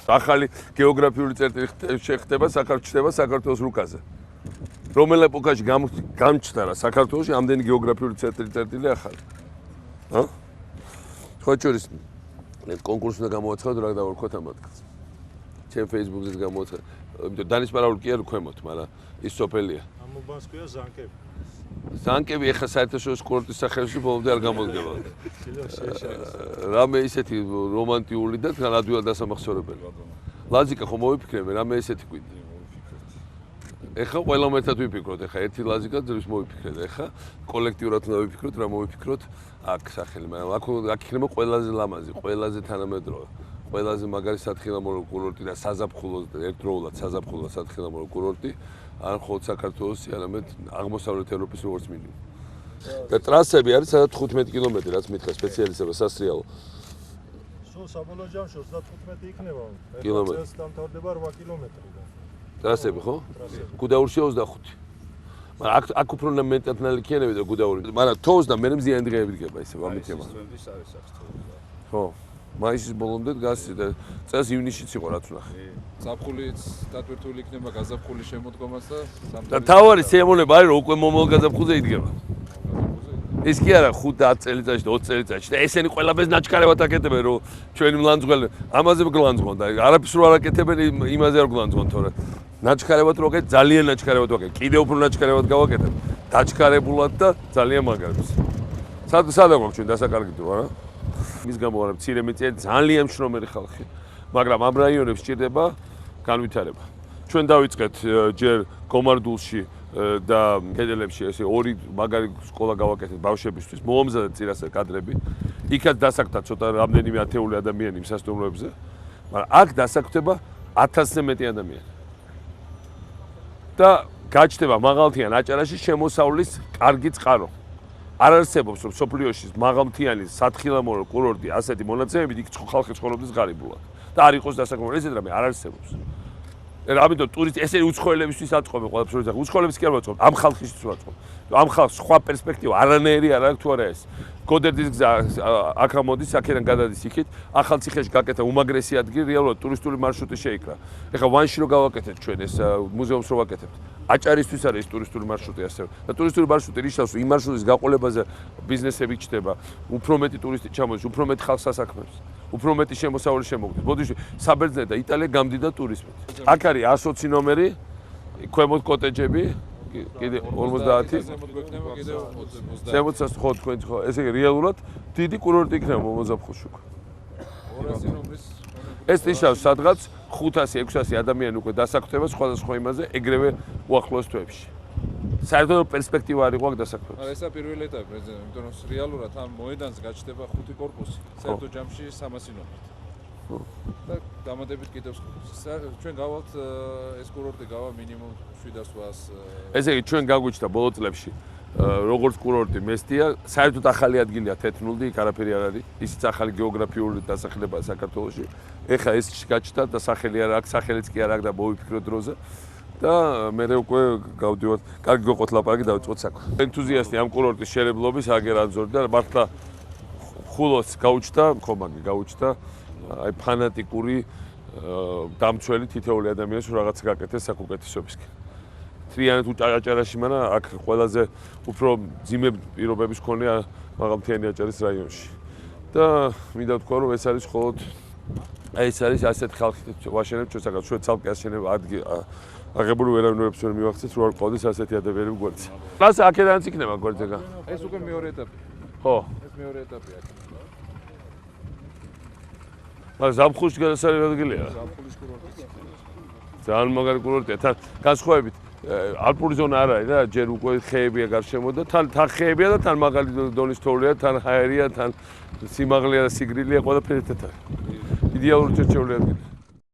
ახალი გეოგრაფიული წერტილი შეხდება საქართველოს რუკაზე. რომელ ეპოქაში გამჩნდა რა საქართველოში ამდენი გეოგრაფიული წერტილი ახალი. ხო შორის კონკურსი უნდა გამოვაცხადო რა დავარქვათ ამ ადგილს. ჩემ Facebook-ზე გამოვაცხადე. იმიტომ დანიშნული კი არ ქვემოთ, მაგრამ ის სოფელია. ამობას ქვია ზანკები. ზანკები ეხა საერთაშორისო კურორტის სახელში ბოლომდე არ გამოდგება. რამე ისეთი რომანტიული და განადვილად დასამახსოვრებელი. ლაზიკა ხომ მოვიფიქრებე, რამე ესეთი გვიდი. ეხა ყველამ ერთად ვიფიქროთ, ეხა ერთი ლაზიკა ძრის მოვიფიქრეთ, ეხა კოლექტიურად უნდა ვიფიქროთ, რა მოვიფიქროთ აქ სახელი, მაგრამ აქ იქნება ყველაზე ლამაზი, ყველაზე თანამედროვე, ყველაზე მაგარი სათხილამურო კურორტი და საზაფხულო ერთდროულად საზაფხულო სათხილამურო კურორტი, არ მხოლოდ საქართველოს, არამედ აღმოსავლეთ ევროპის როგორც მინიმუმ. და ტრასები არის სადაც 15 კილომეტრი, რაც მითხრა სპეციალისტებმა სასრიალო. სულ საბოლოო ჯამში 35 იქნება. კილომეტრი. ეს დამთავრდება 8 კილომეტრი. ტრასები ხო? გუდაურში 25. მაგრამ აქ უფრო მეტად ნალიქიანები და გუდაური. მაგრამ თოვს და მე მზიანი დღეები დგება ისე ამითება. ხო. მაისის ბოლომდე დგას და წელს ივნისშიც იყო რაც ვნახე. ზაფხულიც დატვირთული იქნება გაზაფხულის შემოდგომას და თავარი სიამოვნება არის რომ უკვე მომავალ გაზაფხულზე იდგება. ეს კი არა 5-10 წელიწადში და 20 წელიწადში და ესენი ყველაფერს ნაჩქარევად აკეთებენ რომ ჩვენი მლანძღველი ამაზე გლანძღონ და არაფერს რო არ აკეთებენ იმაზე არ გლანძღონ თორე ნაჩქარევად რო აკეთებ ძალიან ნაჩქარევად ვაკეთებ კიდევ უფრო ნაჩქარევად გავაკეთებ დაჩქარებულად და ძალიან მაგარებს სადა გვაქვს ჩვენ დასაკარგით რა მის გამო არა მცირე მეტია ძალიან მშრომელი ხალხი მაგრამ ამ რაიონებს სჭირდება განვითარება ჩვენ დავიწყეთ ჯერ გომარდულში და კედელებში ესე ორი მაგარი სკოლა გავაკეთეთ ბავშვებისთვის მოამზადეთ წირასე კადრები იქაც დასაქმდა ცოტა რამდენიმე ათეული ადამიანი იმ სასტუმროებზე მაგრამ აქ დასაქმდება 1000-ზე მეტი ადამიანი და გაჩნდება მაღალმთიან აჭარაში შემოსავლის კარგი წყარო არ არსებობს რომ სოფლიოში მაღალმთიანი სათხილამურო კურორტი ასეთი მონაცემებით იქ ხალხი ცხოვრობდეს ღარიბულად და არ იყოს დასაქმებული ესეთ რამე არ არსებობს ამიტომ ტურისტი ესე უცხოელებისთვის აწყობენ ყველაფერს და უცხოელებს კი არ ვაწყობ ამ ხალხისთვის ვაწყობ ამ ხალხს სხვა პერსპექტივა არანაირი არ აქვს თუ არა ეს გოდერდის გზა აქ ამოდის აქედან გადადის იქით ახალციხეში გაკეთა უმაგრესი ადგილი რეალურად ტურისტული მარშრუტი შეიკრა ეხლა ვანში რო გავაკეთეთ ჩვენ ეს მუზეუმს რო ვაკეთებთ აჭარისთვის არის ტურისტული მარშრუტი ასევე და ტურისტული მარშრუტი რიშავს იმ მარშრუტის გაყოლებაზე ბიზნესები ჩნდება უფრო მეტი ტურისტი ჩამოდის უფრო მეტი ხალხს ასაქმებს უფრო მეტი შემოსავალი შემოგდის ბოდიში საბერძნეთი და იტალია გამდიდა ტურიზმით აქ არის 120 ნომერი ქვემოთ კოტეჯები კიდე 50 ზემოთაც ხო თქვენ ხო ესე იგი რეალურად დიდი კურორტი იქნება მომოზაფხულში უკვე 200 ნომრის ეს ნიშნავს სადღაც 500-600 ადამიანი უკვე დასაქმდება სხვადასხვა იმაზე ეგრევე უახლოეს თვეებში საერთოდ პერსპექტივა არ იყო აქ დასაქმების არა ესა პირველი ეტაპი იმიტომ რომ რეალურად ამ მოედანზე გაჩნდება 5 კორპუსი საერთოდ ჯამში 300 ნომრით და დამატებით კიდევ ჩვენ გავალთ ეს კურორტი გავა მინიმუმ 700-800 ესე იგი ჩვენ გაგვიჩნდა ბოლო წლებში როგორც კურორტი მესტია საერთოდ ახალი ადგილია თეთრნული იქ არაფერი არ არის ისიც ახალი გეოგრაფიული დასახელებაა საქართველოში ეხა ეს გაჩნდა და სახელი არ აქვს სახელიც კი არ აქვს და მოვიფიქროთ დროზე და მე უკვე გავდივართ კარგი გოყოთ ლაპარაკი დავიწყოთ საქმე ენთუზიასტი ამ კურორტის შერებლობის აგერ ანზორი და მართლა ხულოს გაუჩნდა ხომაგი გაუჩნდა აი ფანატიკური დამცველი თითოეული ადამიანის რაღაცა გაკეთეს საკუკეთესობისკენ თრიანეთ აჭარაში მაგრამ აქ ყველაზე უფრო ძიმე პირობების მქონე მაღალმთიანი აჭარის რაიონში და მინდა ვთქვა რომ ეს არის მხოლოდ აი ეს არის ასეთ ხალხი ვაშენებთ ჩვენ საქართველოს ჩვენ ცალკე აშენებ აღებული ვერავინებს ვერ მივახცეთ რომ არ ყავდეს ასეთი ადამიანები გვერდზე რას აქედანაც იქნება გვერდზე ეს უკვე მეორე ეტაპი ხო ეს მეორე ეტაპია მაგრამ ზაფხულში გადასარევი ადგილია ზაფხულის კურორტი ძალიან მაგარი კურორტია თან განსხვავებით ალპური ზონა არ არის რა ჯერ უკვე ხეებია გარშემო და თან ხეებია და თან მაგარი დონის თოვლია თან ჰაერია თან სიმაღლეა და სიგრილია ყველაფერი ერთად არის იდეალური ჩერჩეული ადგილი